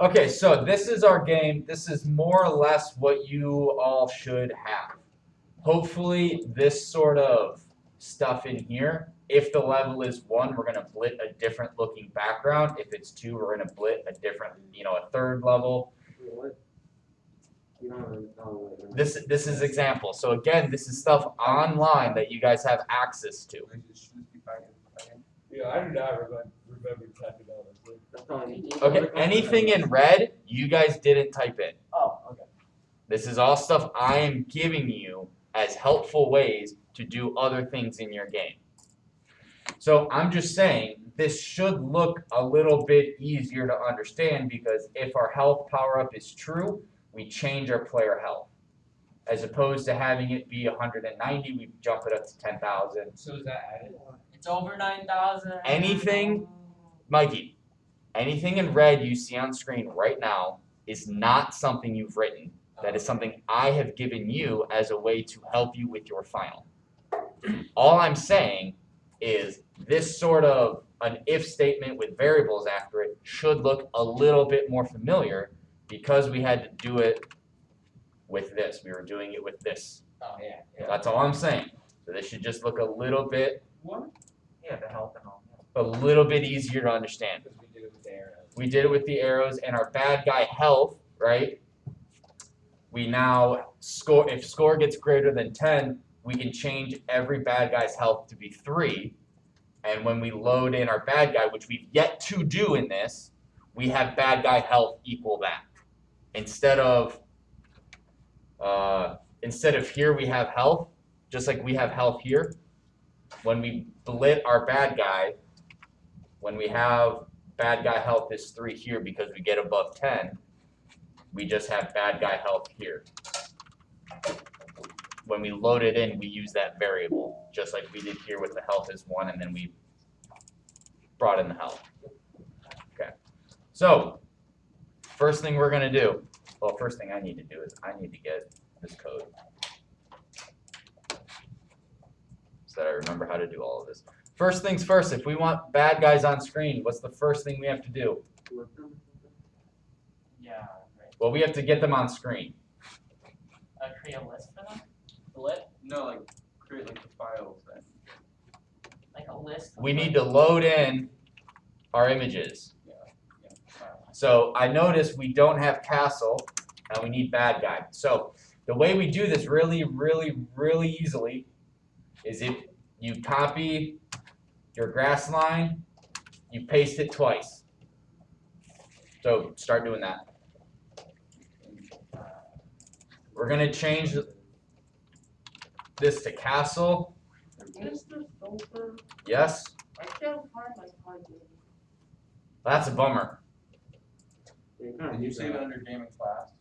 Okay, so this is our game. This is more or less what you all should have. Hopefully, this sort of stuff in here. If the level is 1, we're gonna blit a different looking background. If it's 2, we're gonna blit a different, a third level. This is example. So again, this is stuff online that you guys have access to. Yeah, I do not remember typing out. Okay, anything in red, you guys didn't type in. Oh, okay. This is all stuff I am giving you as helpful ways to do other things in your game. So I'm just saying this should look a little bit easier to understand because if our health power up is true, we change our player health. As opposed to having it be 190, we jump it up to 10,000. So is that added? It's over 9,000. Anything, Mikey, anything in red you see on screen right now is not something you've written. That is something I have given you as a way to help you with your final. All I'm saying is this sort of an if statement with variables after it should look a little bit more familiar because we had to do it with this. We were doing it with this. Oh, yeah. That's all I'm saying. So this should just look a little bit, Yeah, the health and all. a little bit easier to understand. Because we did it with the arrows. We did it with the arrows and our bad guy health, right? We now score, if score gets greater than 10, we can change every bad guy's health to be 3. And when we load in our bad guy, which we've yet to do in this, we have bad guy health equal that. Instead of here we have health, just like we have health here. When we blit our bad guy, when we have bad guy health is 3 here because we get above 10, we just have bad guy health here. When we load it in, we use that variable, just like we did here with the health is 1, and then we brought in the health. Okay, so first thing we're gonna do, well, first thing I need to do is I need to get this code so that I remember how to do all of this. First things first, if we want bad guys on screen, what's the first thing we have to do? Yeah, right. Well, we have to get them on screen. Create a list for them? Lit? No, like create like the files then. Like a list? We need to load in our images. So I notice we don't have castle and we need bad guy. So the way we do this really easily is if you copy your grass line, you paste it twice. So start doing that. We're gonna change this to castle. Mr. Stoker, Yes, I can't find my pygame. that's a bummer. Did you save it under game and class?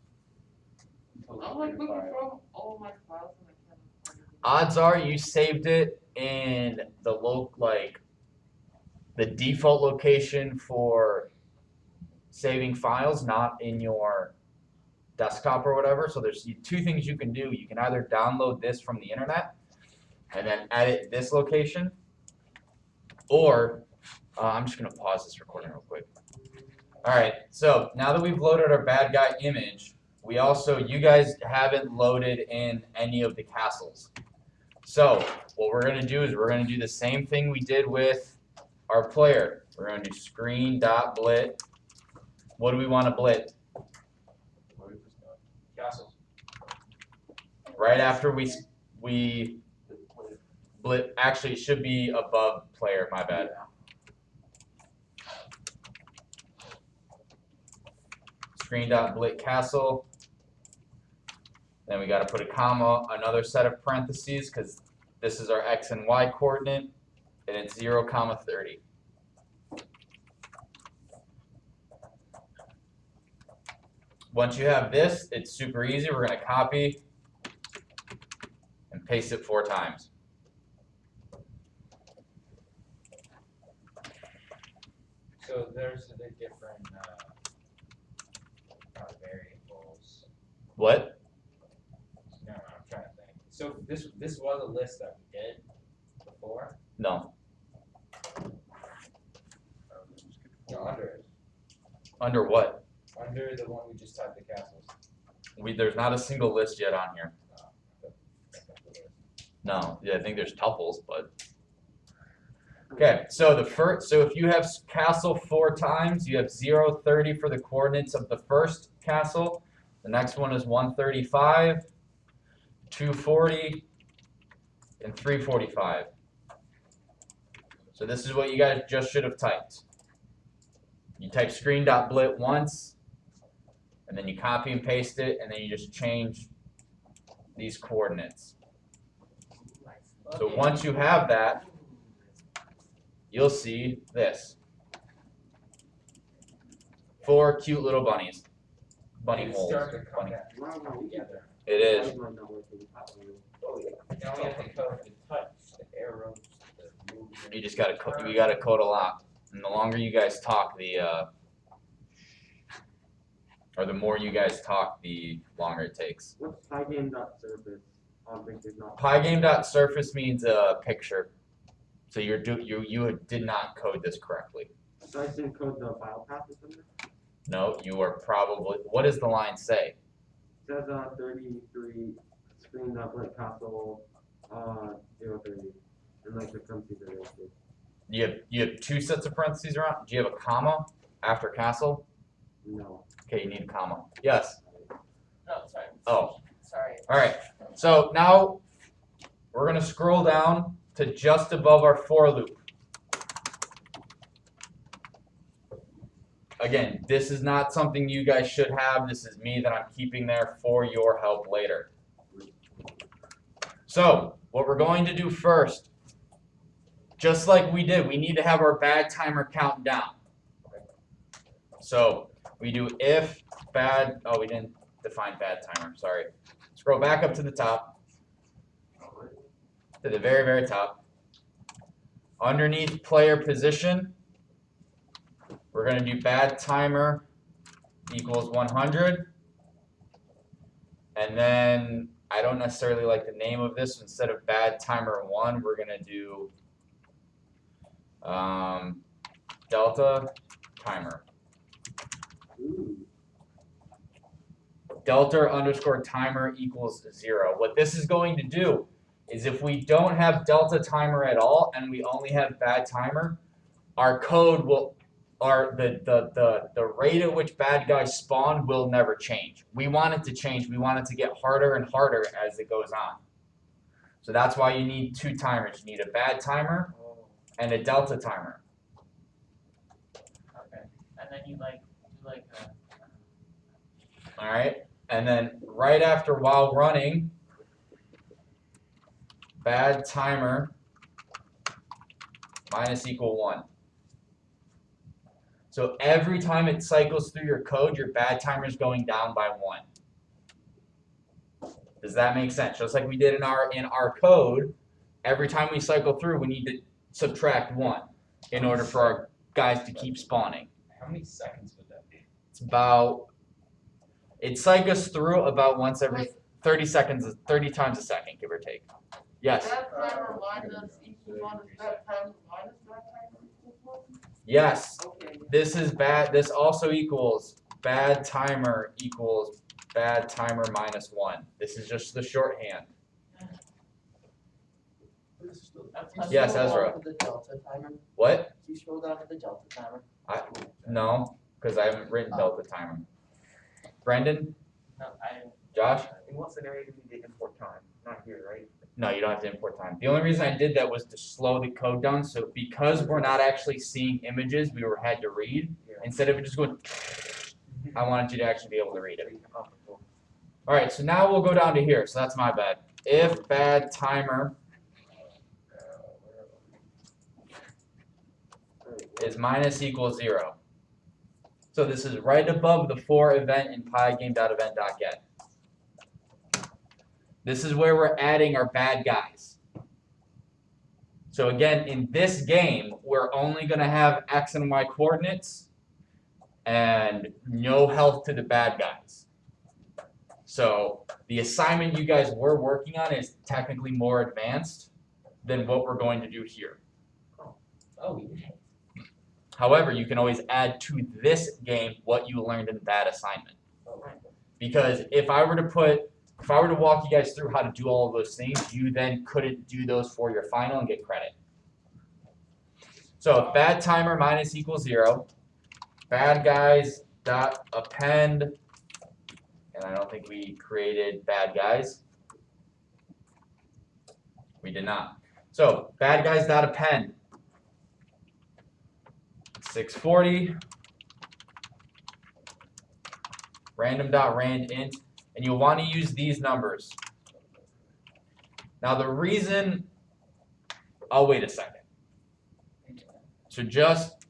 I'm like looking from all my files and I can't find it. Odds are you saved it in the default location for saving files, not in your desktop or whatever. So there's 2 things you can do. You can either download this from the internet and then edit this location, or I'm just gonna pause this recording real quick. All right, so now that we've loaded our bad guy image, we also, you guys haven't loaded in any of the castles. So what we're gonna do is we're gonna do the same thing we did with our player. We're gonna do screen.blit. What do we want to blit? Castles. Right after we blit, actually it should be above player, my bad. Screen.blit castle. Then we got to put a comma, another set of parentheses, because this is our x and y coordinate, and it's 0, 30. Once you have this, it's super easy. We're going to copy and paste it 4 times. So there's the different variables. What? No, I'm trying to think. So this was a list that we did before. No. No, under it. Under what? Under Under the one we just typed the castles. There's not a single list yet on here. No, yeah, I think there's tuples, but okay. So if you have castle 4 times, you have 0, 30 for the coordinates of the first castle. The next one is 135, 240, and 345. So this is what you guys just should have typed. You type screen.blit once, and then you copy and paste it, and then you just change these coordinates. So once you have that, you'll see this. 4 cute little bunnies. Bunny It's holes. starting to come Bunny. back together. It is. Now we have to code the touch, the arrows, the movement. You just gotta code a lot. And the longer you guys talk, or the more you guys talk, the longer it takes. What's pygame.surface? Object is not. Pygame.surface means a picture. So you did not code this correctly. So I didn't code the file path or something? No, you are probably. What does the line say? It says 33 screen.blit castle 030. And like the parentheses are listed. You have 2 sets of parentheses around. Do you have a comma after castle? No. Okay, you need a comma. Yes. No, sorry. Oh. Sorry. All right. So now we're gonna scroll down to just above our for loop. Again, this is not something you guys should have. This is me that I'm keeping there for your help later. So what we're going to do first, just like we did, we need to have our Badtimer count down. So we do if bad, oh, we didn't define Badtimer, sorry. Scroll back up to the top, to the very, very top. Underneath player position, we're going to do Badtimer equals 100. And then, I don't necessarily like the name of this. Instead of Badtimer1, we're going to do Delta Timer. Ooh. Delta underscore timer equals 0. What this is going to do is if we don't have Delta Timer at all and we only have Badtimer, our code will, the rate at which bad guys spawn will never change. We want it to change. We want it to get harder and harder as it goes on. So that's why you need 2 timers. You need a Badtimer and a Delta Timer. Okay. And then you do All right. And then right after while running, Badtimer minus equal 1. So every time it cycles through your code, your Badtimer is going down by 1. Does that make sense? Just like we did in our code, every time we cycle through, we need to subtract 1 in order for our guys to keep spawning. How many seconds would that be? It's about, it cycles through about once every 30 seconds, 30 times a second, give or take. Yes. Badtimer minus equals 1 is Badtimer minus Badtimer equals 1? Yes. Okay. This is bad. This also equals Badtimer equals Badtimer minus 1. This is just the shorthand. Yes, Ezra. The Delta timer. What? You scroll down to the Delta timer. No, because I haven't written Delta Timer. Brendan? no, I didn't. Josh? In what scenario do we need to import time? Not here, right? No, you don't have to import time. The only reason I did that was to slow the code down. So because we're not actually seeing images we had to read, instead of it just going, I wanted you to actually be able to read it. All right, so now we'll go down to here. So that's my bad. If Badtimer is minus equals 0. So this is right above the for event in pygame.event.get. This is where we're adding our bad guys. So again, in this game, we're only going to have X and Y coordinates and no health to the bad guys. So the assignment you guys were working on is technically more advanced than what we're going to do here. Oh, yeah. However, you can always add to this game what you learned in that assignment. Because if I were to walk you guys through how to do all of those things, you then couldn't do those for your final and get credit. So bad timer minus equals 0. Bad guys dot append, and I don't think we created bad guys. We did not. So bad guys dot append 640 random dot rand int, and you'll want to use these numbers. Now the reason, I'll wait a second. So just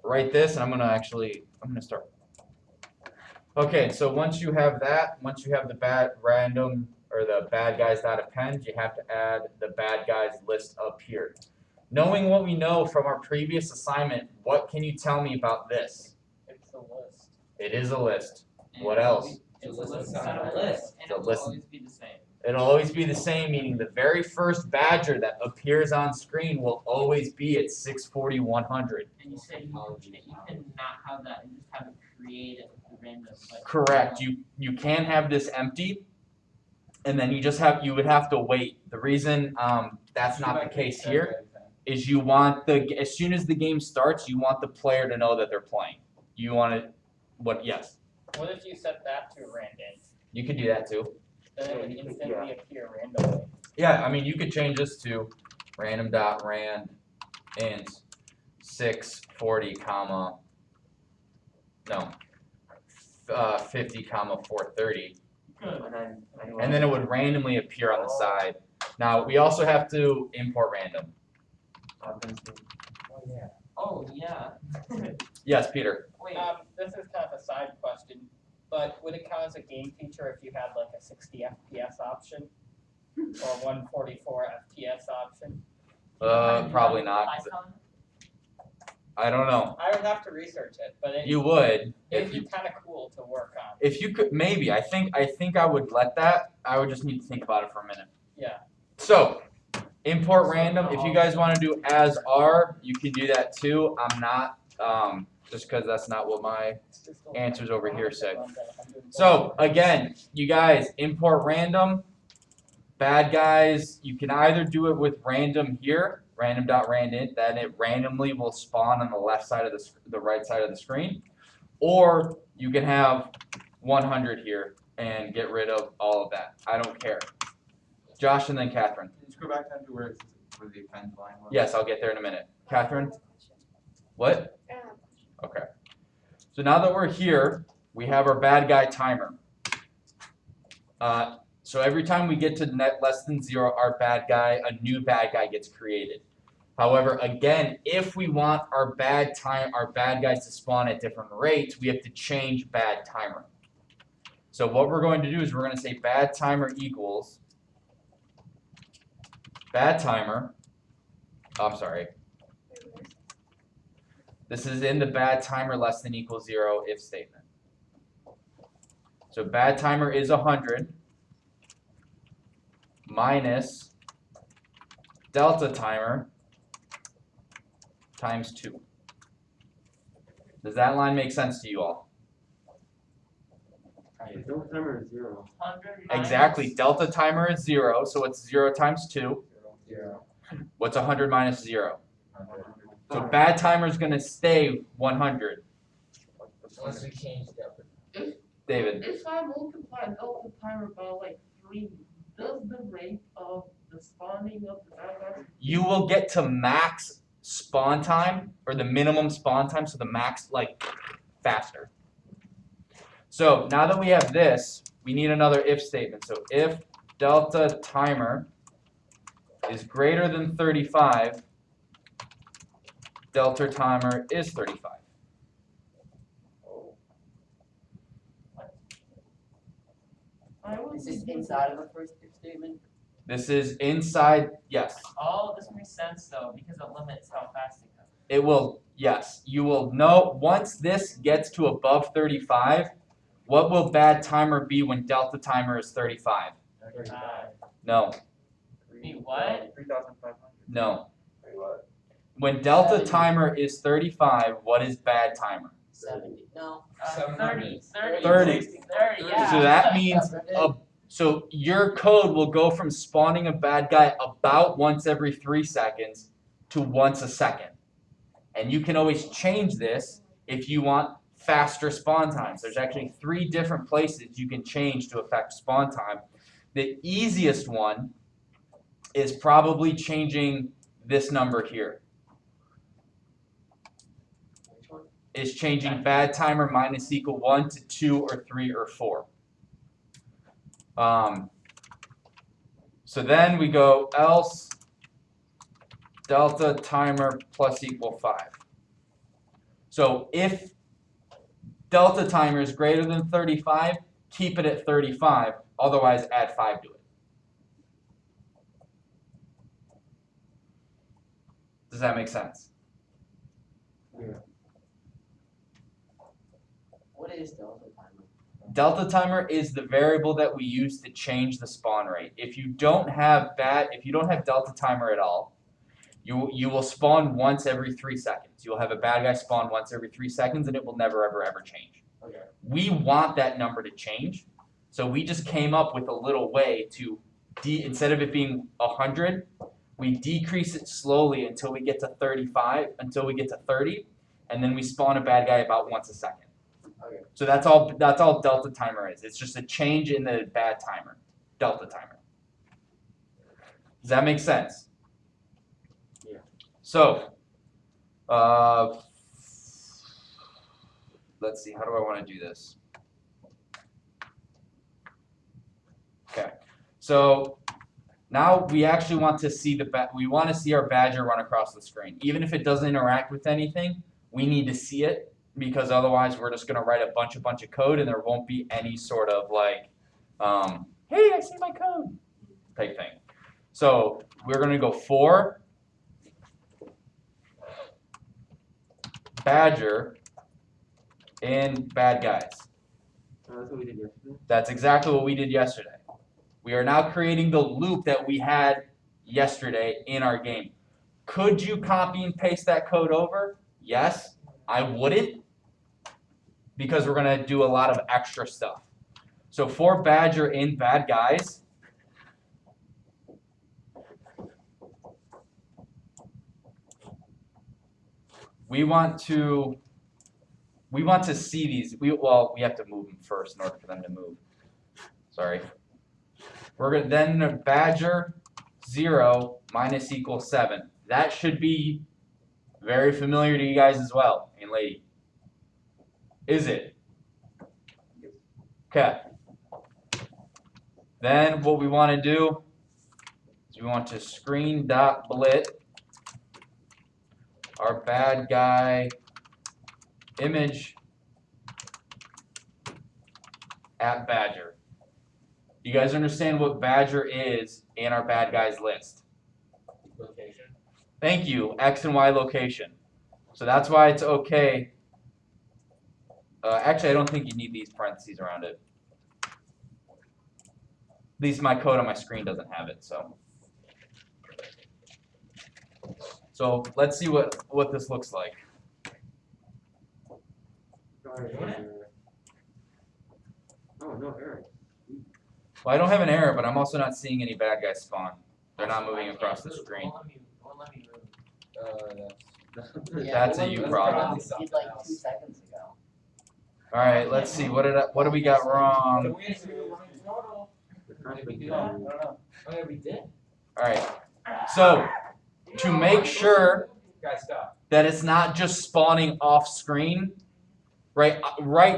write this, and I'm gonna start. Okay, so once you have that, once you have the bad random or the bad guys dot append, you have to add the bad guys list up here. Knowing what we know from our previous assignment, what can you tell me about this? It's a list. It is a list. What else? It's a list inside of a list, and It's a it'll list. always be the same. It'll always be the same, meaning the very first badger that appears on screen will always be at 640, 100. And you say you can not have that and just have it created with the random. Like, Correct. You can have this empty, and then you would have to wait. The reason that's not the case here is you want as soon as the game starts, you want the player to know that they're playing. You want it. Yes. What if you set that to random? You could do that too. Then it would instantly appear randomly. Yeah, I mean you could change this to random dot rand int 640 comma 50 comma 430, and then it would randomly appear on the side. Now we also have to import random. Oh yeah. Yes, Peter. Wait. This is kind of a side question, but would it count as a game feature if you had like a 60 FPS option or 144 FPS option? Probably not. I don't know. I would have to research it, but You would it'd be kind of cool to work on. if you could. Maybe I think I would let that. I would just need to think about it for a minute. Yeah. So import random. If you guys want to do as are, you can do that too. I'm not. Just because that's not what my answers over here say. So again, you guys guys, random. Bad guys, you can either do it with random here, random.randint, then it randomly will spawn on the left side of the right side of the screen, or you can have 100 here and get rid of all of that. I don't care. Josh and then Catherine. Can you just go back down to where the append line was? Yes, I'll get there in a minute. Catherine? What? Okay. So now that we're here, we have our bad guy timer. So every time we get to net less than 0, a new bad guy gets created. However, again, if we want our bad guys to spawn at different rates, we have to change bad timer. So what we're going to do is we're going to say bad timer equals bad timer. I'm sorry. This is in the bad timer less than equals 0 if statement. So bad timer is 100 minus delta timer times 2. Does that line make sense to you all? The delta timer is 0. Exactly. Delta timer is 0, so it's 0 times 2. 0. What's 100 minus 0? So bad timer is going to stay 100. Unless we change delta. David. If I multiply delta timer by like 3, does the rate of the spawning of the bad guys? You will get to max spawn time, or the minimum spawn time, so the max, like, faster. So now that we have this, we need another if statement. So if delta timer is greater than 35, delta timer is 35. Is this inside of the first if statement? This is inside, yes. Oh, this makes sense though, because it limits how fast it goes. It will, yes. You will know, once this gets to above 35, what will bad timer be when delta timer is 35? No, Wait, what? 3,500. no. Wait, what? When delta 70. timer is 35, what is bad timer? 70. No. 30, 30, 30. 30, yeah. So that means so your code will go from spawning a bad guy about once every 3 seconds to once a second. And you can always change this if you want faster spawn times. There's actually 3 different places you can change to affect spawn time. The easiest one is probably changing this number here. Which one? Is changing bad timer minus equal 1 to 2 or 3 or 4. So then we go else delta timer plus equal 5. So if delta timer is greater than 35, keep it at 35, otherwise add 5 to it. Does that make sense? What is delta timer? Delta timer is the variable that we use to change the spawn rate. If you don't have delta timer at all, you will spawn once every 3 seconds. You'll have a bad guy spawn once every 3 seconds, and it will never ever change. Okay. We want that number to change, so we just came up with a little way to instead of it being 100, we decrease it slowly until we get to 35, until we get to 30, and then we spawn a bad guy about once a second. Okay. So that's all delta timer is. It's just a change in the bad timer, delta timer. Does that make sense? Yeah. So, let's see, how do I want to do this? Okay, so now we actually want to see we want to see our badger run across the screen. Even if it doesn't interact with anything, we need to see it, because otherwise we're just going to write a bunch of code and there won't be any sort of like, hey, I see my code type thing. So we're going to go for badger in bad guys. That's what we did yesterday. That's exactly what we did yesterday. We are now creating the loop that we had yesterday in our game. Could you copy and paste that code over? Yes. I wouldn't, because we're going to do a lot of extra stuff. So for badger in bad guys, we want to see these. We have to move them first in order for them to move. Sorry. We're going to then badger 0 minus equal 7. That should be very familiar to you guys as well, and lady. Is it? Okay. Then what we want to do is we want to screen.blit our bad guy image at badger. You guys understand what badger is in our bad guys list? Location. Thank you, X and Y location. So that's why it's okay. Actually, I don't think you need these parentheses around it. At least my code on my screen doesn't have it, so. So let's see what this looks like. Sorry, oh, no error. Well, I don't have an error, but I'm also not seeing any bad guys spawn. They're not moving across the screen. Won't let me move. That's a you problem. We did like 2 seconds ago. All right, let's see. What do we got wrong? So we actually were running total. Did we do that? I don't know. Oh yeah, we did. All right. So to make sure Guys, stop. that it's not just spawning off screen, right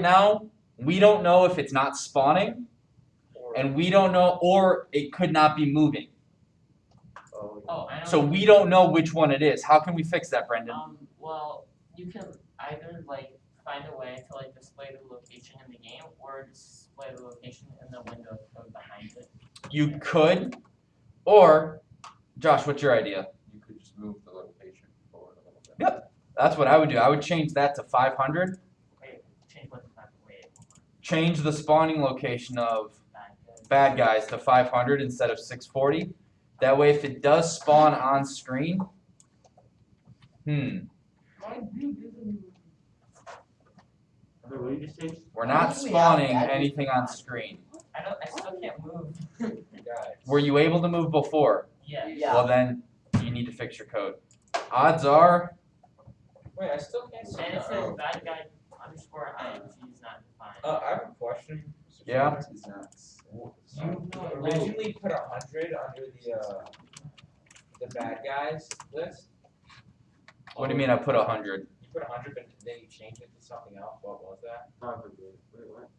now we don't know if it's not spawning, and we don't know, or it could not be moving. Oh, I know. So we don't know which one it is. How can we fix that, Brendan? Well, you can either like find a way to like display the location in the game, or display the location in the window of code behind it. You could, or Josh, what's your idea? You could just move the location forward a little bit. Yep, that's what I would do. I would change that to 500. Wait, change what the wait. Change the spawning location of Bad guys. bad guys to 500 instead of 640. That way, if it does spawn on screen, My view isn't. Wait, what did you just change? We're Why not do we have spawning badges anything for on that? screen. I still can't move. Guys. Were you able to move before? Yeah. Yeah. Well then, you need to fix your code. Odds are, Wait, I still can't see. And it says Oh. bad guy underscore ing is not defined. I have a question. Mr. Yeah? Frank. You originally put 100 under the bad guys list. what do you mean I put 100? You put 100, but then you changed it to something else. What was that? 500. Wait, what?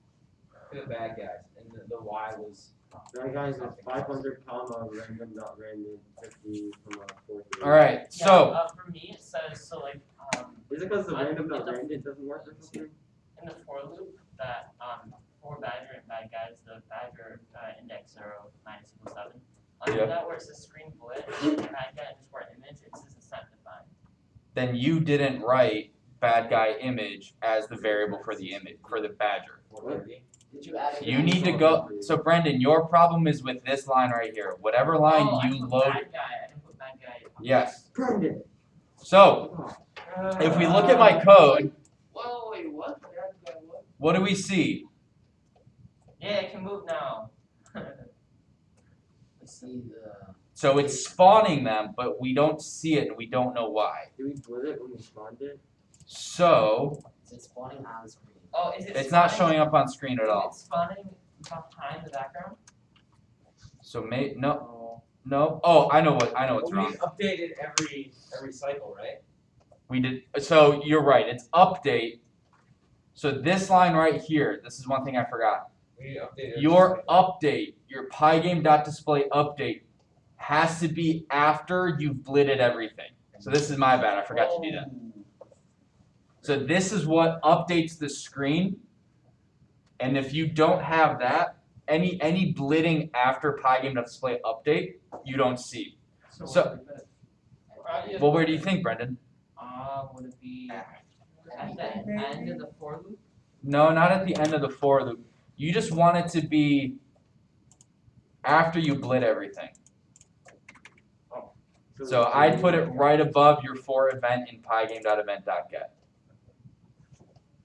For the bad guys, and the Y was. That guy's is something 500 comma random not random 50 comma 43. Alright, Yeah, so, for me it says so like Is it because the I- random not in the- random doesn't work or something? in the for loop that for badger and bad guys the badger index 0 minus equals 7. Under Yeah. that where it says screen blitz bad guy underscore image it says it's not defined. then you didn't write bad guy image as the variable for the image, for the badger. 430. Did you add it? You need to go, so Brendan, your problem is with this line right here. Whatever line Oh, you I put load, bad guy. I didn't put bad guy. yes. Brandon! So, Oh, if we look at my code, Well, wait, what? That guy, what? what do we see? Yeah, it can move now. Let's see the. So it's spawning them, but we don't see it and we don't know why. Did we split it when we spawned it? So, Is it spawning on screen? Oh, is it? it's not spawning- showing up on screen at Is all. it spawning behind the background? So no, oh, I know what's We wrong. update it every cycle, right? We did, so you're right, it's update. So this line right here, this is one thing I forgot. We need to update it. Your update, your pygame.display update has to be after you've blitted everything. So this is my bad, I forgot to do that. So this is what updates the screen. And if you don't have that, any blitting after pygame.display update, you don't see. So- Well, where do you think, Brendan? Would it be at the end of the for loop? No, not at the end of the for loop. You just want it to be after you blit everything. So I'd put it right above your for event in pygame.event.get.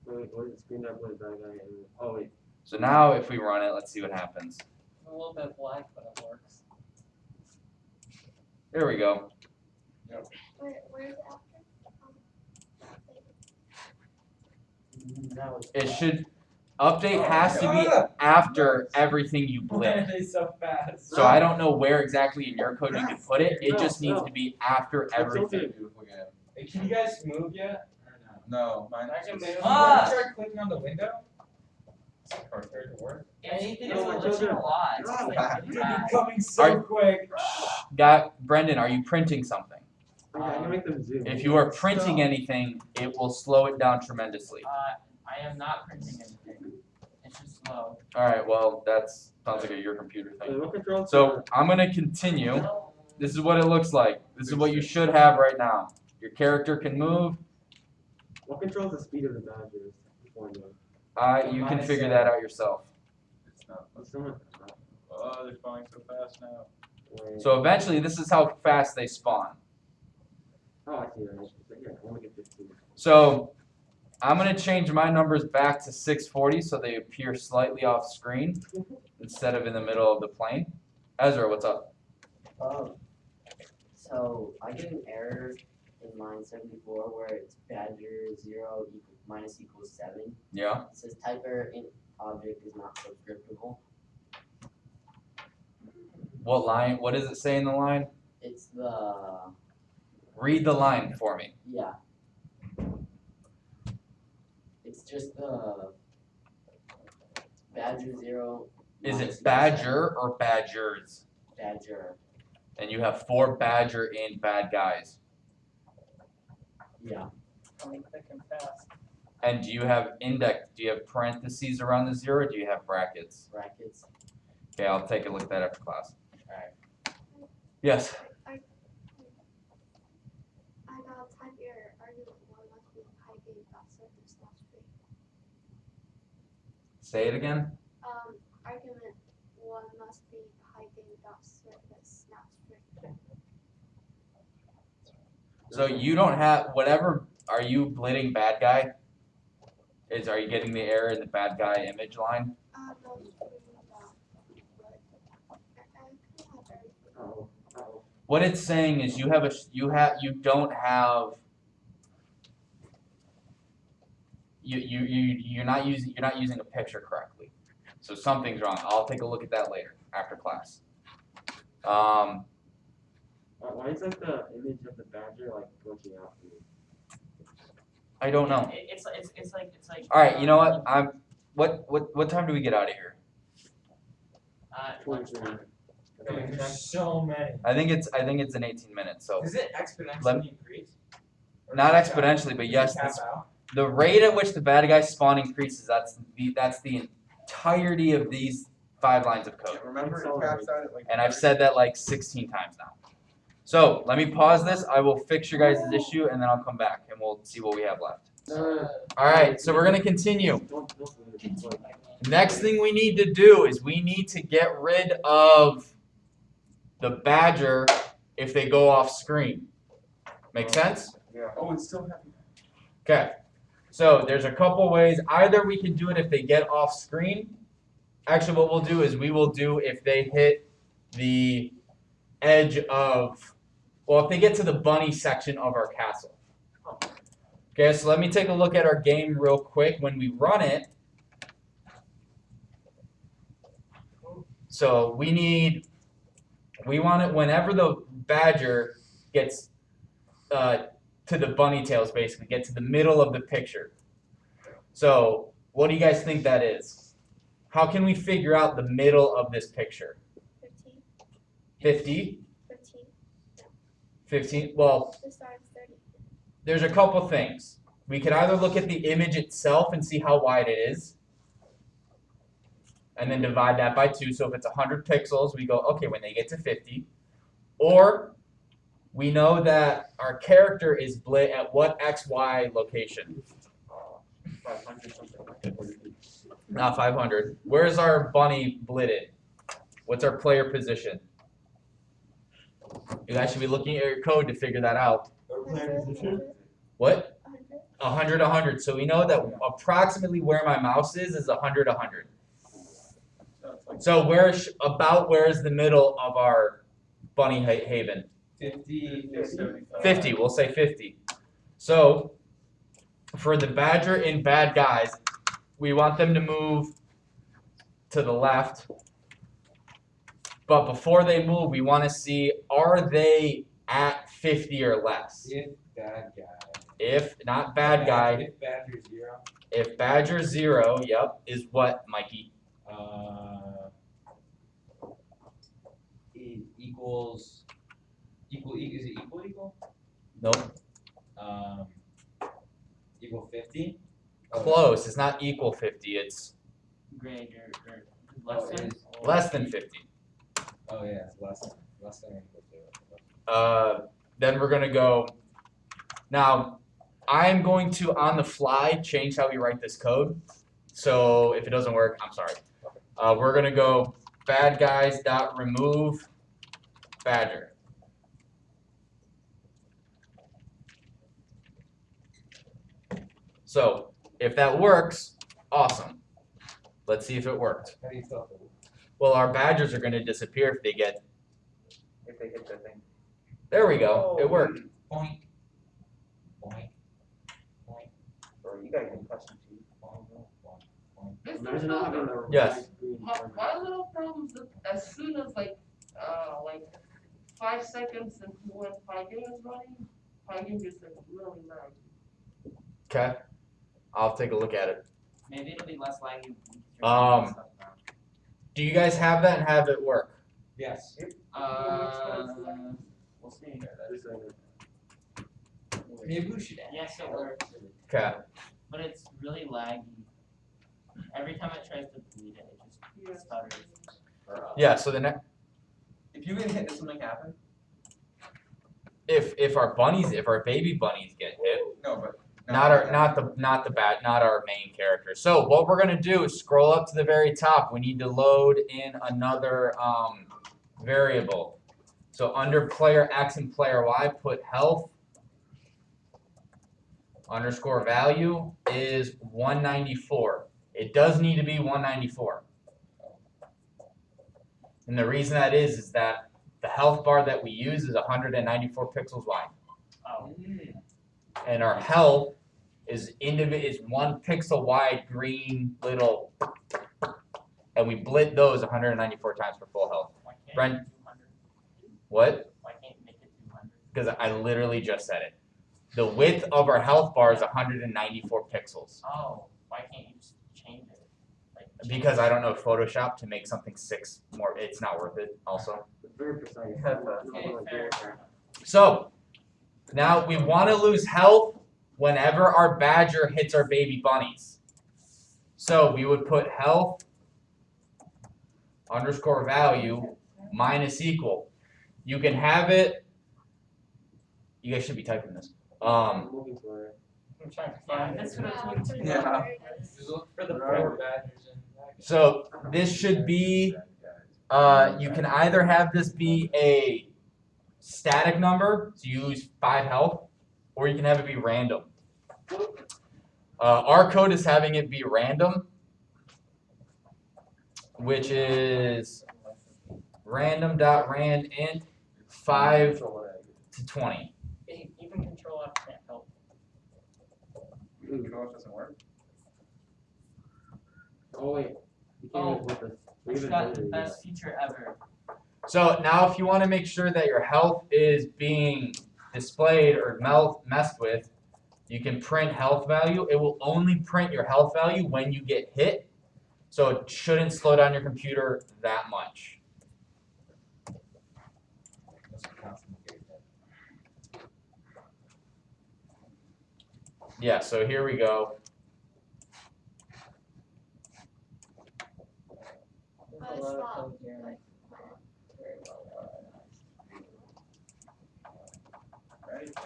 Wait, what is the screen that put bad guy in? Oh, wait. So now if we run it, let's see what happens. A little bit black, but it works. There we go. Where is it after? That was. It should, update has to be after everything you Why are blit. they so fast? So I don't know where exactly in your code you can put it, it just needs to be after That's okay. everything. Beautiful game. Hey, can you guys move yet? Or no? No, mine. I can move. Ah! Try clicking on the window. Or for it to work. Anything is No, my glitching children. a lot. It's just like You're getting back. becoming so Are- quick. Brendan, are you printing something? Okay, I can make them zoom. If you are printing anything, it will slow it down tremendously. I am not printing anything. It's just slow. Alright, well, that's, sounds like your computer Wait, thing. what controls? So I'm gonna continue. This is what it looks like. This is what you should have right now. Your character can move. What controls the speed of the badgers? Before you. You can figure that out yourself. It's not. Oh, someone. Oh, they're spawning so fast now. Wait. So eventually, this is how fast they spawn. Oh, I see that. Yeah, I want to get 15. So I'm gonna change my numbers back to 640 so they appear slightly off screen instead of in the middle of the plane. Ezra, what's up? So I get an error in line 74 where it's badger 0 minus equals 7. Yeah. It says type error in object is not subscriptable. What line? What does it say in the line? It's the Read the line for me. yeah. It's just the badger 0. Is minus it equals badger or badgers? 7. Badger. And you have 4 badger and bad guys. Yeah. Coming thick and fast. And do you have index? Do you have parentheses around the 0? Or do you have brackets? Brackets. Okay, I'll take a look at that after class. Alright. Yes. I got type error argument 1 must be pygame.surface/string. Say it again. Argument 1 must be pygame.surface/string. So you don't have whatever. Are you blitzing bad guy? Are you getting the error in the bad guy image line? No, it's really not. But I kind of have everything. Uh-oh. What it's saying is you don't have you're not using a picture correctly. So something's wrong. I'll take a look at that later after class. Why is like the image of the badger like glitching out for me? I don't know. It's like. All right, you know what? What time do we get out of here? Lunchtime. There's so many. I think it's in 18 minutes. So Does it exponentially increase? Or not does it cap- exponentially, but does it yes, cap this- out? the rate at which the bad guy spawn increases. That's the entirety of these 5 lines of code. Remember, it caps out at like. And I've said that like 16 times now. So let me pause this. I will fix your guys' issue and then I'll come back and we'll see what we have left. All right, so we're gonna continue. Don't it's like, Next thing we need to do is we need to get rid of the badger if they go off screen. Make sense? Yeah. Oh, it's still happening. Okay. So there's a couple ways. Either we can do it if they get off screen. Actually, what we'll do is we will do if they hit the edge of, well, if they get to the bunny section of our castle. Okay, so let me take a look at our game real quick when we run it. So we want it whenever the badger gets to the bunny tails, basically, get to the middle of the picture. So what do you guys think that is? How can we figure out the middle of this picture? 15. 50? 15. 15? Well, The star is 30. there's a couple things. We could either look at the image itself and see how wide it is, and then divide that by 2. So if it's 100 pixels, we go, okay, when they get to 50. Or we know that our character is blit at what XY location? 500 something. Not 500. Where's our bunny blitted? What's our player position? You guys should be looking at your code to figure that out. Or player position? What? 100. 100, 100. So we know that approximately where my mouse is 100, 100. So where is the middle of our bunny haven? 50, 50. We'll say 50. So for the badger in bad guys, we want them to move to the left. But before they move, we want to see, are they at 50 or less? If bad guy. If not bad guy, If badger 0. if badger 0, yep, is what, Mikey? It equals is it equal? Nope. Equal 50? Close. It's not equal 50. It's Greater or less than. less than 50. Oh yeah, it's less than or equal to. Then we're gonna go. Now, I'm going to on the fly change how we write this code. So if it doesn't work, I'm sorry. We're gonna go bad guys dot remove badger. So if that works, awesome. Let's see if it worked. How do you spell it? Well, our badgers are going to disappear if they hit the thing. There we go. It worked. Point. Point. Point. Bro, you gotta get custom too. This is Imagine not having a Yes. red, green My corner. little problem is that as soon as like 5 seconds into when pygame is running, pygame gets like really loud. Okay. I'll take a look at it. Maybe it'll be less laggy. Do you guys have that and have it work? Yes. We'll see. Just like Maybe we should add. Yes, it works, Okay. but it's really laggy. Every time it tries to delete it, it just stutters. Yeah. So the next, If you get hit, does something happen? if our baby bunnies get hit, No, but. not our main character. So what we're gonna do is scroll up to the very top. We need to load in another variable. So under player X and player Y, put health underscore value is 194. It does need to be 194. And the reason that is that the health bar that we use is 194 pixels wide. Oh, And our health is is 1 pixel wide green little, and we blit those 194 times for full health. why can't Brent. you do 200? What? Why can't you make it 200? Because I literally just said it. The width of our health bar is 194 pixels. Oh, why can't you just change it? Like, Because I don't know Photoshop to make something 6 more, it's not worth it also. It's very precise. Okay, fair. So, now we want to lose health whenever our badger hits our baby bunnies. So we would put health underscore value minus equal. You can have it, you guys should be typing this. I'm looking for it. I'm trying to Yeah, find that's it. what I was thinking. Yeah. Just look for the four badgers and. So this should be, you can either have this be a static number, so you lose 5 health, or you can have it be random. Our code is having it be random, which is random.randint 5 to 20. Even control F can't help. Control doesn't work. Oh wait, you can't even put this. I Leave it got the there. best feature ever. So now if you want to make sure that your health is being displayed or messed with, you can print health value. It will only print your health value when you get hit, so it shouldn't slow down your computer that much. Yeah, so here we go. There's a lot of code here, like, very well organized.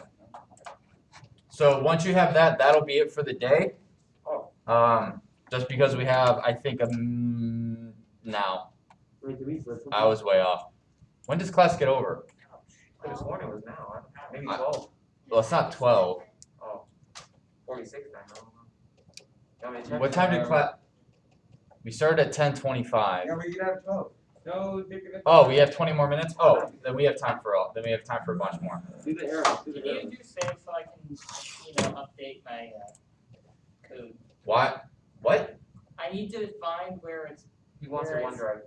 So once you have that, that'll be it for the day. Just because we have, I think, now. Wait, did we flip something? I was way off. When does class get over? This morning was now, maybe I- 12. Well, it's not 12. 46 now. What time did class? We started at 10:25. Yeah, we could have 12. No, they're gonna. Oh, we have 20 more minutes. Oh, then we have time for Then we have time for a bunch more. Do the arrow. Do the Can arrow. you do save so I can, update my code? What? What? I need to find where it's, He wants Where a is- OneDrive.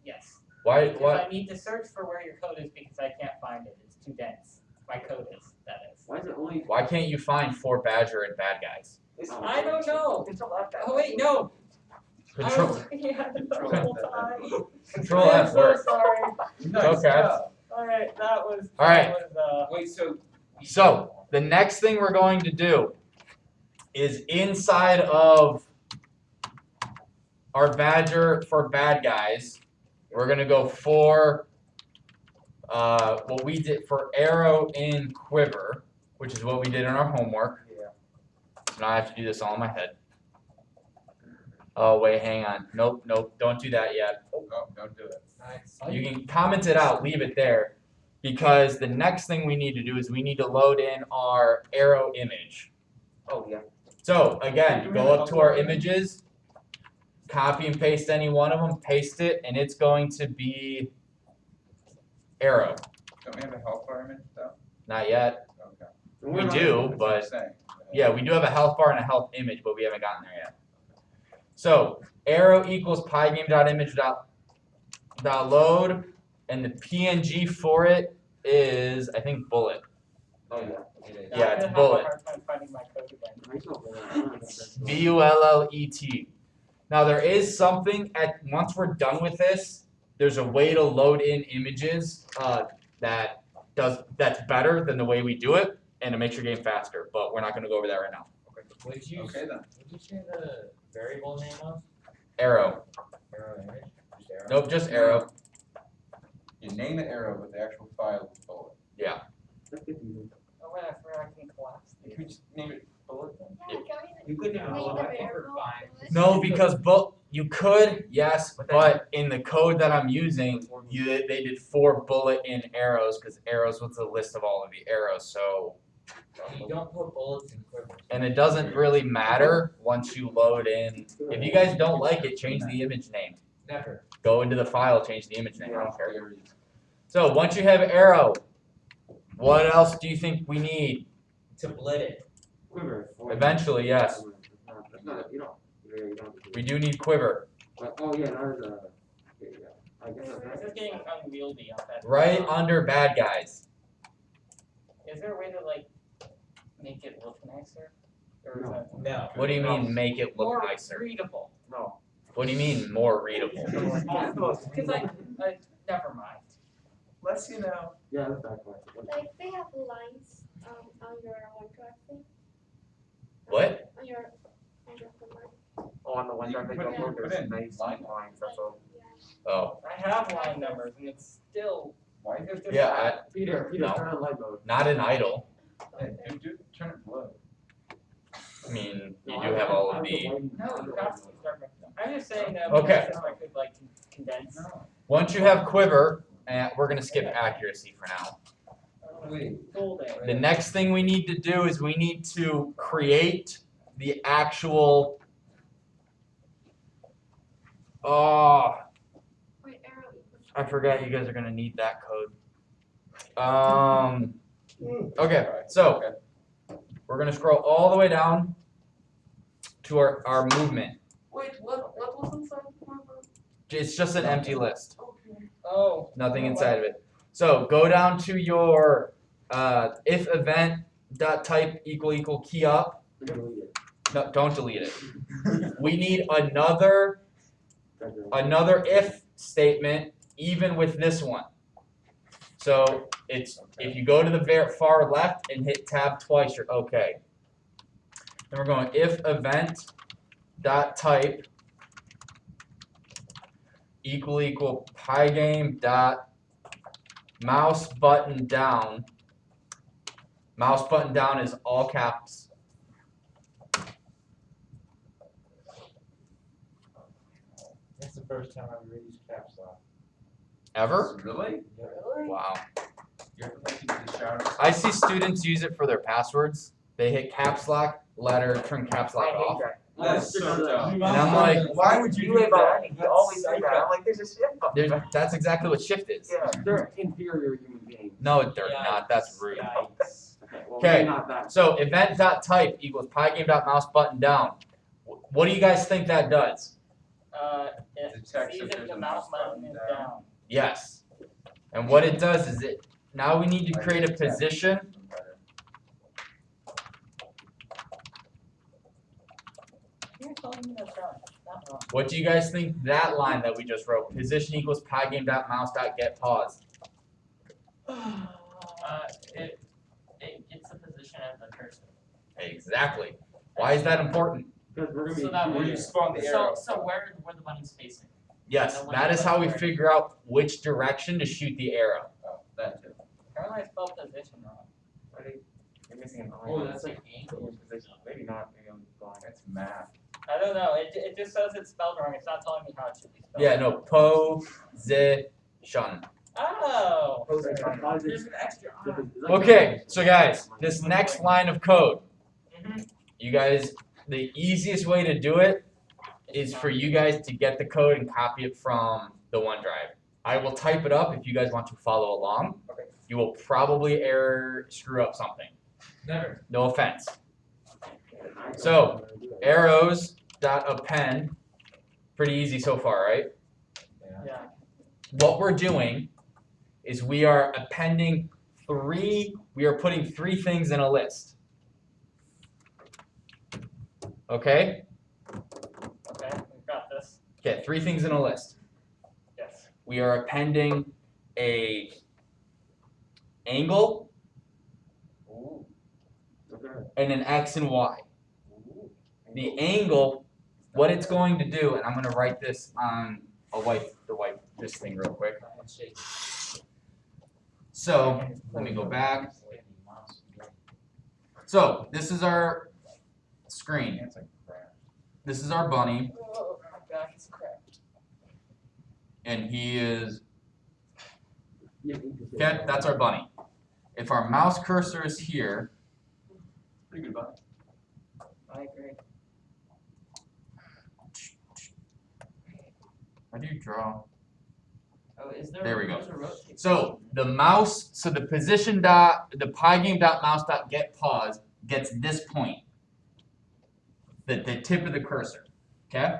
yes. Why? Because What? I need to search for where your code is because I can't find it. It's too dense. My code is, that is. Why is it only? Why can't you find 4 Badger and Bad Guys? I don't know. Control F. Oh wait, no. I Control. was looking at it the whole time. Control I'm F so works. sorry. Nice Okay. job. Alright, that was. All right. That was, Wait, so. So the next thing we're going to do is inside of our Badger for Bad Guys, we're gonna go for what we did for arrow in quiver, which is what we did in our homework. Yeah. So now I have to do this all in my head. Oh wait, hang on. Nope, don't do that yet. Oh, don't do it. Nice. You can comment it out, leave it there, because the next thing we need to do is we need to load in our arrow image. Oh, yeah. So again, go up to our images, copy and paste any one of them, paste it, and it's going to be arrow. Don't we have a health bar image though? Not yet. Okay. We do, That's what I'm but saying. yeah, we do have a health bar and a health image, but we haven't gotten there yet. So arrow equals pygame.image.load, and the PNG for it is, I think, bullet. Oh, yeah. It is. I'm Yeah, it's gonna have bullet. a hard time finding my code again. I saw that. BULLET. Now there is something once we're done with this, there's a way to load in images that's better than the way we do it, and it makes your game faster. But we're not going to go over that right now. Would you, Okay then. would you say the variable name of? Arrow. Arrow image? Just arrow? Nope, just arrow. You name it arrow, but the actual file is bullet. Yeah. That's confusing. Oh wait, I forgot I can collapse You these. could just name it bullet then. Yeah, can we You couldn't even name roll the that over variable fine. bullet? No, because you could, yes, but in the code that I'm using, they did 4 bullet in arrows because arrows was the list of all of the arrows. So You don't put bullets in quivers. And it doesn't really matter once you load in. If you guys don't like it, change the image name. Never. Go into the file, change the image name. I don't care. So once you have arrow, what else do you think we need? To blit it. Quiver. Eventually, yes. That's not, you don't. You don't. We do need quiver. But, oh yeah, that is a. Yeah, I guess This is getting unwieldy on that. Right under bad guys. Is there a way to like make it look nicer? Or is No. that No. What do you mean make it look more nicer? readable? No. What do you mean more readable? Because I never mind. Let's see now. Yeah, that's that question. Like they have lines on your OneDrive thing. What? On your command. Oh, on the one You that can they put in- go put there's in nice line lines, that's all. Yeah. Oh, I have line numbers and it's still Why? there's just yeah, Peter, No. turn on light mode. not in idle. Turn it blue. I mean, you No, do I- have I- all I of have the. no, you have to start making them. I'm just saying that Okay. if I could like condense. Once you have quiver, and we're gonna skip accuracy for now. Wait. Full day. The next thing we need to do is we need to create the actual. Oh, Wait, arrow equals. I forgot you guys are gonna need that code. Okay, so we're gonna scroll all the way down to our movement. Wait, what was inside the quiver? It's just an empty list, Okay. Oh. nothing inside of it. So go down to your if event dot type equal key up. Delete it. No, don't delete it. We need another if statement even with this one. So it's if you go to the very far left and hit tab twice, you're okay. Then we're going if event dot type equal pygame dot mouse button down. Mouse button down is all caps. That's the first time I've ever used caps lock. Ever? Really? Wow. You're thinking of the shower. I see students use it for their passwords. They hit caps lock, letter, turn caps lock off. That's so dumb. And I'm like, Why would you do that? You always say that. I'm like, there's a shift up there. That's exactly what shift is. Yeah, they're inferior human beings. No, they're not. That's rude. Yikes. Okay, well, Okay. maybe not that. So event.type equals pygame.mouse button down. What do you guys think that does? It Detects sees if if there's the a mouse mouse button button is down. down. Yes. And what it does is it now we need to create a position. You're telling me that's wrong. Not wrong. What do you guys think that line that we just wrote? Position equals pygame.mouse.getPause. It's the position of the cursor. Exactly. Why is that important? Because we're gonna be. So that Where way- you spawn the arrow. So where the bunny's facing? Yes, that is how we figure out which direction to shoot the arrow. Oh, that too. Apparently I spelled position wrong. You're missing an Oh, that's like angle. Maybe not, maybe I'm blind. That's math. I don't know. It just says it's spelled wrong. It's not telling me how it should be spelled. Yeah, no, position. Oh. There's an extra. Okay, so guys, this next line of code, Mhm. you guys, the easiest way to do it is for you guys to get the code and copy it from the OneDrive. I will type it up if you guys want to follow along. Okay. You will probably screw up something. Never. No offense. So, arrows dot append, pretty easy so far, right? Yeah. What we're doing is we are appending we are putting 3 things in a list. Okay? Okay. We've got this. Okay, 3 things in a list. Yes. We are appending a angle Ooh. and an X and Y. Ooh. The angle, what it's going to do, and I'm going to write this on, I'll wipe this thing real quick. So, let me go back. So, this is our screen. It's like crap. This is our bunny, Oh, my back is cracked. and he is, okay, that's our bunny. If our mouse cursor is here, Pretty good buy. I agree. How do you draw? Oh, is there? There we go. there's a rotate So the mouse, so the position dot, the pygame dot mouse dot get pause gets this point, the tip of the cursor. Okay.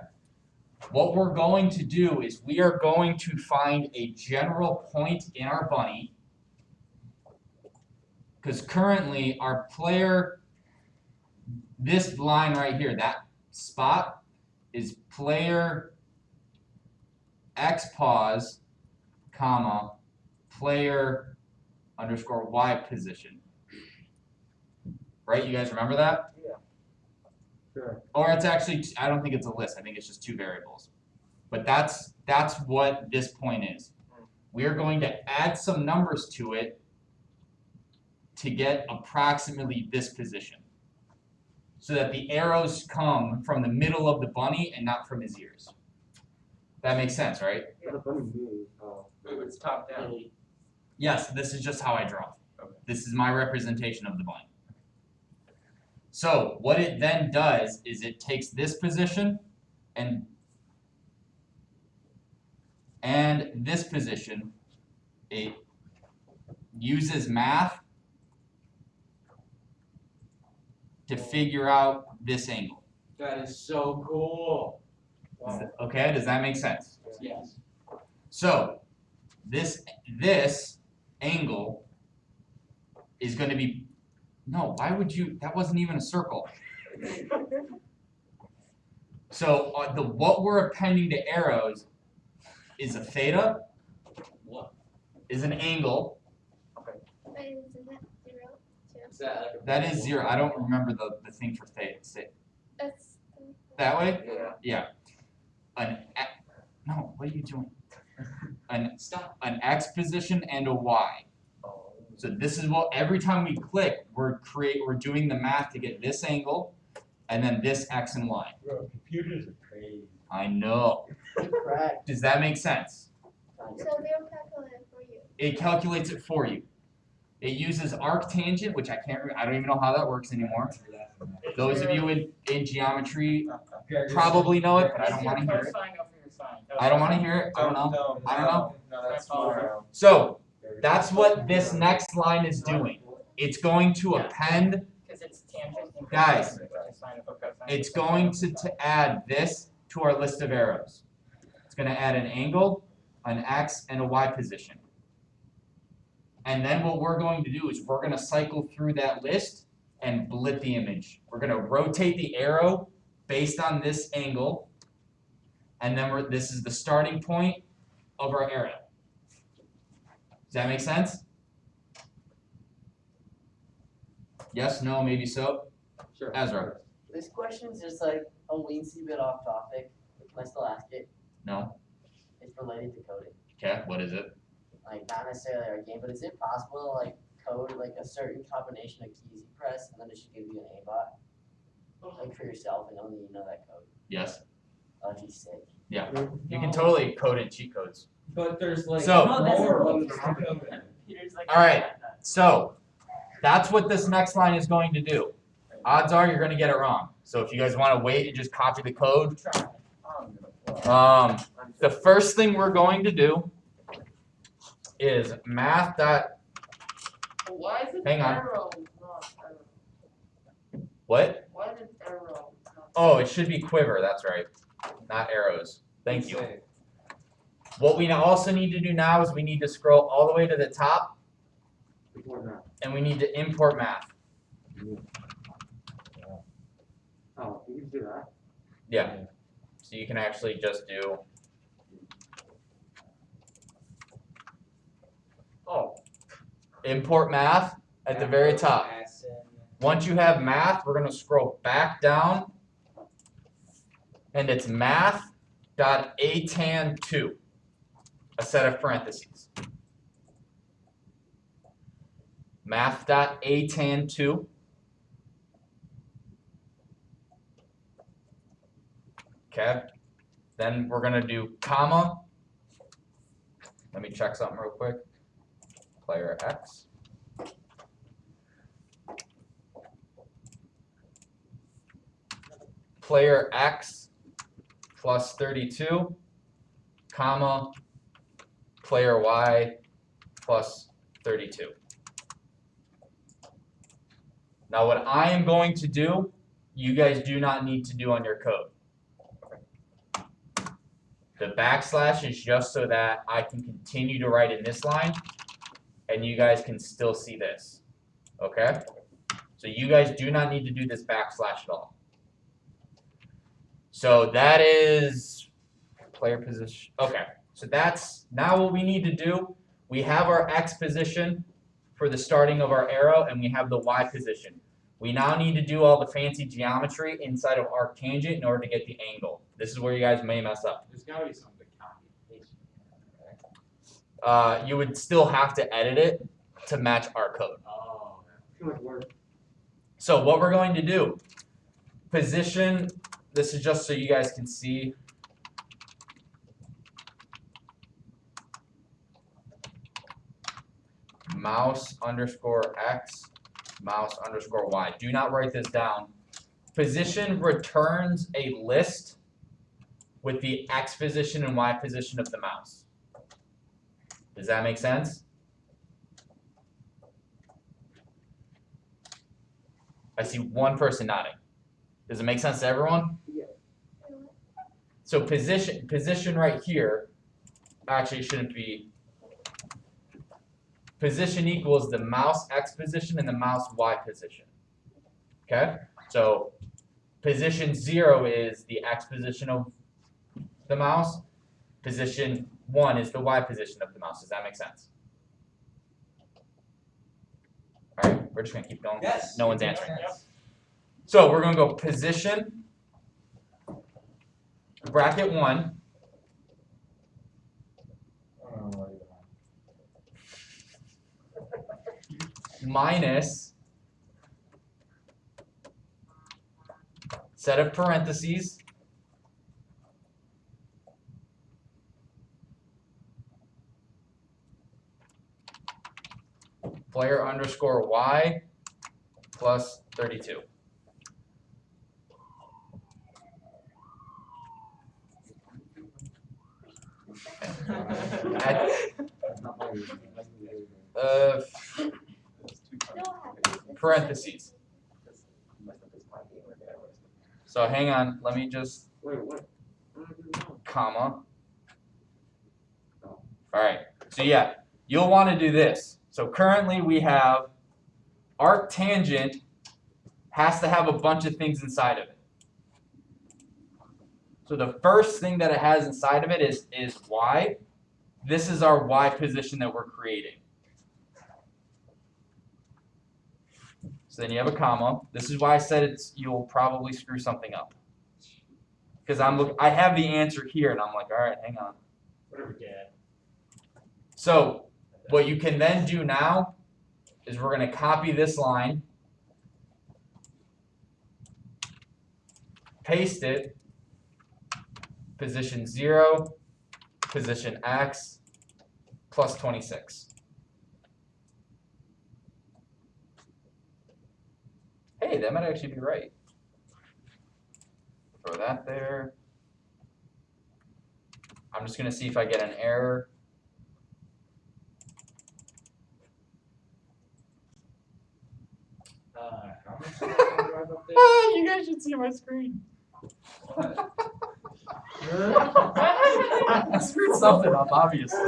What we're going to do is we are going to find a general point in our bunny, because currently our player, this line right here, that spot is player X pause, comma, player underscore Y position. Right? You guys remember that? Sure. Or it's actually, I don't think it's a list. I think it's just two variables. But that's what this point is. We are going to add some numbers to it to get approximately this position, so that the arrows come from the middle of the bunny and not from his ears. That makes sense, right? What a funny move. Oh. It's top down. Yes, this is just how I draw. Okay. This is my representation of the bunny. So what it then does is it takes this position and this position. It uses math to figure out this angle. That is so cool. Okay, does that make sense? Yes. So this angle is going to be, no, why would you, that wasn't even a circle. So what we're appending to arrows is a theta, What? is an angle. Wait, isn't that 0 too? Is that like a That is 0. I don't remember the thing for theta. That's That way? Yeah. Yeah. No, what are you doing? Stop. An X position and a Y. Oh. So this is what, every time we click, we're doing the math to get this angle and then this X and Y. Bro, computers are crazy. I know. Correct. Does that make sense? so they'll calculate it for you. It calculates it for you. It uses arctangent, which I don't even know how that works anymore. Those of you in geometry probably know it, but I It's don't your want to hear it. cosine over your sine. I don't want to hear it. I don't know. I don't know. No, that's tomorrow. So that's what this next line is doing. It's going to append, Because it's tangent. and Guys, cosine, which is sine over cosine. it's going to add this to our list of arrows. It's going to add an angle, an X, and a Y position. And then what we're going to do is we're going to cycle through that list and blit the image. We're going to rotate the arrow based on this angle, and then this is the starting point of our arrow. Does that make sense? Yes, no, maybe so? Sure. Ezra? This question's just like a weensy bit off topic. Can I still ask it? No? It's related to coding. Okay, what is it? Like not necessarily our game, but is it possible to like code like a certain combination of keys you press and then it should give you an aimbot? Like for yourself and only you know that code. Yes? Oh geez, sick. Yeah. You can totally code in cheat codes. But there's like So- No, that's more not ones what to code. Peter's like, All right. So that's what this next line is going to do. Odds are you're going to get it wrong. So if you guys want to wait and just copy the code, the first thing we're going to do is math dot, Why is it Hang on. arrow, not arrow? what? Why is it arrow? not- Oh, it should be quiver, that's right. Not arrows. Thank you. What we also need to do now is we need to scroll all the way to the top Before that. and we need to import math. Oh, you can do that. Yeah. So you can actually just do, import math at the very top. Once you have math, we're going to scroll back down, and it's math.atan2, a set of parentheses. Math.atan2. Okay, then we're going to do comma. Let me check something real quick. Player X. player X plus 32, comma, player Y plus 32. Now what I am going to do, you guys do not need to do on your code. The backslash is just so that I can continue to write in this line and you guys can still see this. Okay? So you guys do not need to do this backslash at all. So that is player position. Okay, so that's now what we need to do. We have our X position for the starting of our arrow, and we have the Y position. We now need to do all the fancy geometry inside of arctangent in order to get the angle. This is where you guys may mess up. There's gotta be some good computation, right? You would still have to edit it to match our code. Oh, Too much work. So what we're going to do, position, this is just so you guys can see. Mouse underscore X, mouse underscore Y. Do not write this down. Position returns a list with the X position and Y position of the mouse. Does that make sense? I see one person nodding. Does it make sense to everyone? So position right here, actually shouldn't be. Position equals the mouse X position and the mouse Y position. Okay? So position 0 is the X position of the mouse. Position 1 is the Y position of the mouse. Does that make sense? All right, we're just gonna keep going. yes. No one's answering. So we're gonna go position, bracket 1, minus set of parentheses, player underscore Y plus 32. Parentheses. So hang on, let me just Wait, what? What did I do wrong? comma. Alright, so yeah, you'll want to do this. So currently we have arctangent has to have a bunch of things inside of it. So the first thing that it has inside of it is Y. This is our Y position that we're creating. So then you have a comma. This is why I said you'll probably screw something up. Because I have the answer here and I'm like, all right, hang on. Whatever, Dad. So what you can then do now is we're going to copy this line, paste it, position 0, position X, plus 26. Hey, that might actually be right. Throw that there. I'm just going to see if I get an error. How much do I drive up there? You guys should see my screen. I screwed something up, obviously.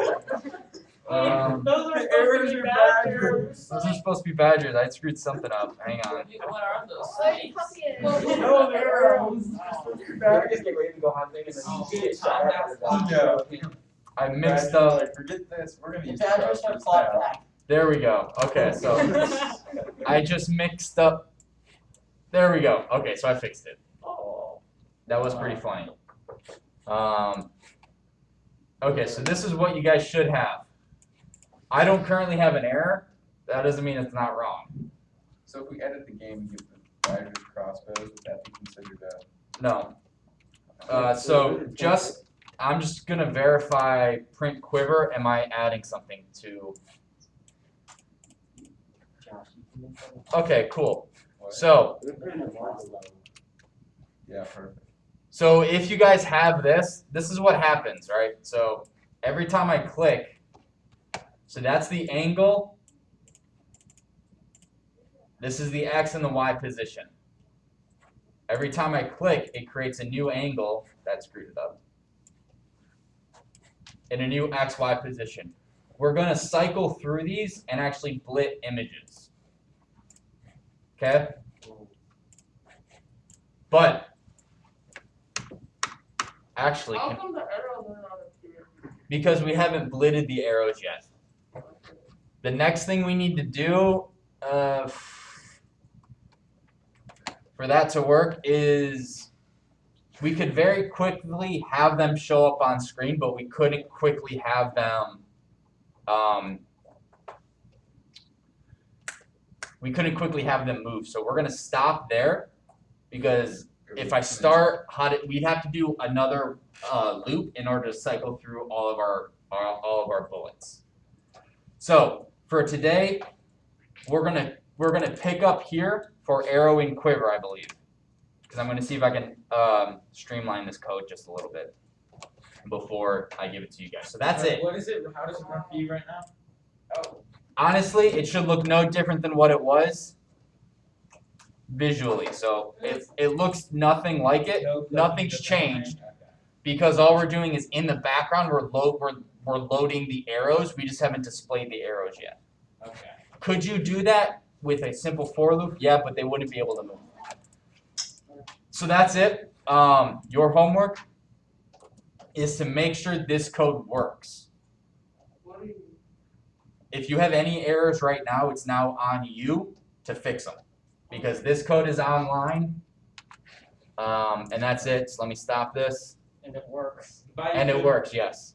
Those are errors supposed to be are badgers. Those are supposed to be badgers. I screwed something up. Hang on. What are those? Like, copy it. No, they're arrows. Just get ready to go hunting and then you get shot at. I mixed up. Like, forget this. We're gonna The use badgers have fought back. There we go. Okay, so I just mixed up. There we go. Okay, so I fixed it. Oh. That was pretty funny. Okay, so this is what you guys should have. I don't currently have an error. That doesn't mean it's not wrong. So if we edit the game and give the badgers crossbows, would that be considered a? No. So I'm just gonna verify print quiver. Am I adding something to? Josh, you can make that. Okay, cool. What? So We're putting a lot of Yeah, perfect. So if you guys have this, this is what happens, right? So every time I click, so that's the angle. This is the X and the Y position. Every time I click, it creates a new angle. That screwed it up. In a new XY position. We're going to cycle through these and actually blit images. Okay? But, actually, How come the arrows are not appearing? because we haven't blitted the arrows yet. The next thing we need to do for that to work is we could very quickly have them show up on screen, but we couldn't quickly have them move. So we're gonna stop there because if I start, we'd have to do another loop in order to cycle through all of our bullets. So for today, we're gonna pick up here for arrow and quiver, I believe, because I'm gonna see if I can streamline this code just a little bit before I give it to you guys. So that's it. What is it? How does it run for you right now? Oh. Honestly, it should look no different than what it was visually. So it looks nothing like it. Nothing's changed because all we're doing is in the background we're loading the arrows. We just haven't displayed the arrows yet. Okay. Could you do that with a simple for loop? Yeah, but they wouldn't be able to move. So that's it. Your homework is to make sure this code works. What do you mean? If you have any errors right now, it's now on you to fix them because this code is online. And that's it. So let me stop this. And it works. And it works, yes.